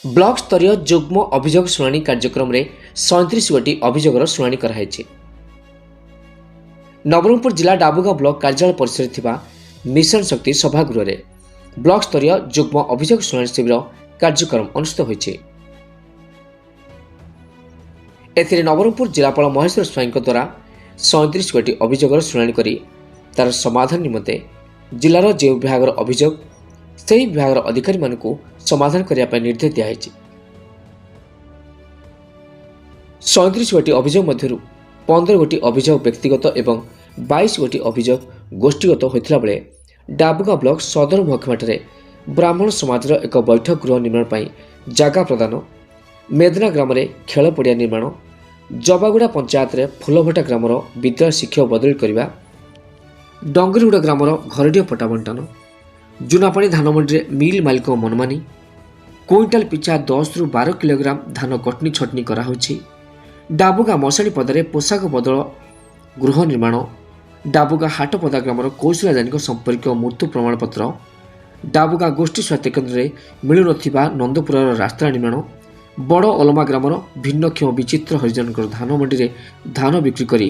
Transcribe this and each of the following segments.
Block स्तरीय जुग्म अभियोग शुणाणी कार्यक्रम में 37 गोटी अभियोगर शुणाणी कराई। नवरंगपुर जिला डाबुगा ब्लॉक कार्यालय परिसर थिबा मिशन शक्ति सभागृह में ब्लॉक स्तरीय जुग्म अभियोग शुणाणी शिविर कार्यक्रम अनुष्ठित होइछि। एथिरे नवरंगपुर जिलापाल महेश्वर स्वाई द्वारा 37 गोटी अभियोगर शुणाणी करी तार समाधान निमंते जिलार जो विभाग अभियोग से विभाग अधिकारी मानक समाधान करने निर्देश दिखाई। 37 गोटी अभियोग मध्य 15 गोटी अभियोग व्यक्तिगत एवं 22 गोटी अभियोग गोष्ठीगत होता बेले डाबुगा ब्लॉक सदर महकमाटे ब्राह्मण समाज एक बैठक गृह निर्माण पर जगह प्रदान, मेदना ग्राम में खेल पड़िया निर्माण, जबागुड़ा पंचायत रे फुलभटा ग्रामर विद्यालय शिक्षक बदली करने, डंगरीगुड़ा ग्रामर घरडीय पट्टा बंटन, जुनापाणी धानमंडी मिल मालिक मनमानी, क्विंटाल पिछा 10 ରୁ 12 किलोग्राम धान कटनी छटनी कराहोछि, डाबुगा मशाणी पदारे पोशाक बदल गृह निर्माण, डाबुगा हाटपदा ग्रामर कौशल्या जानी संपर्क मृत्यु प्रमाणपत्र, डाबुगा गोष्ठी स्वास्थ्य केन्द्र में मिलुनथिबा नंदपुर रास्ता निर्माण, बड़ ओलमा ग्रामर भिन्नक्षम विचित्र हरिजन धान मंडी में धान बिक्री कर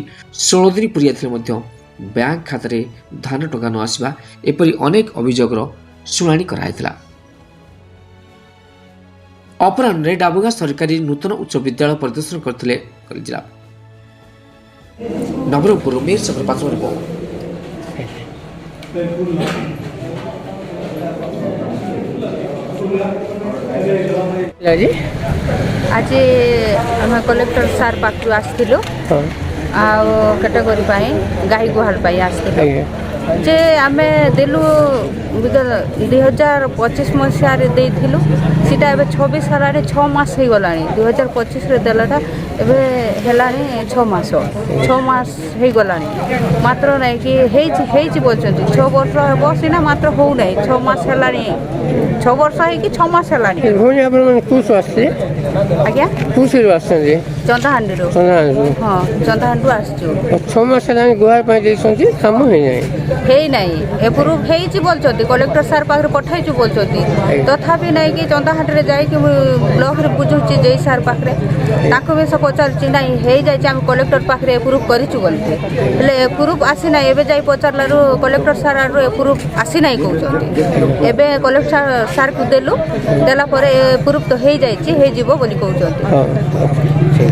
16 दिन पूरी बैंक खाता रे धान टंका न आसवा एपरी अनेक अभियोगर शुणाणी कराइथिला। अपराह्न डाबुगा सरकारी नूतन उच्च विद्यालय परिदर्शन करथिले जिला नवरंगपुर में सफर पाचवा रिपोर्ट। आज आम कलेक्टर सार पाखु आसलु कैटेगोरी गाई गुहाल आसलु जे आम देलु 2025 मसीह देलु सीटा एवं 26 है 6 मास हो गला 2025 देलाटा एवं 6 मास 6 मास हो गला मात्र नहीं कि बोलते 6 वर्ष हम सीना मात्र हो ना 6 मास है 6 वर्ष है 6 मास है आज्ञा चंदाहांडी हाँ चंदाहांडी आसचु 6 मास गुहार कम एप्रुव बोलते कलेक्टर सार पाखे पठाइचु बोलते तथापि नहीं कि चंदाहांडी जाकि ब्लॉक रे बुझुची जे सार पाखे भी सब पचार ना हो जाए कलेक्टर पाखे एप्रुव करूँ बोलते हेले एप्रुव आसी ना एवं जा पचारू कलेक्टर सार आड़ एप्रुव आसी ना कहते एवं कलेक्टर सार को देलु देला एप्रुव तो हो जाए बोली कहते।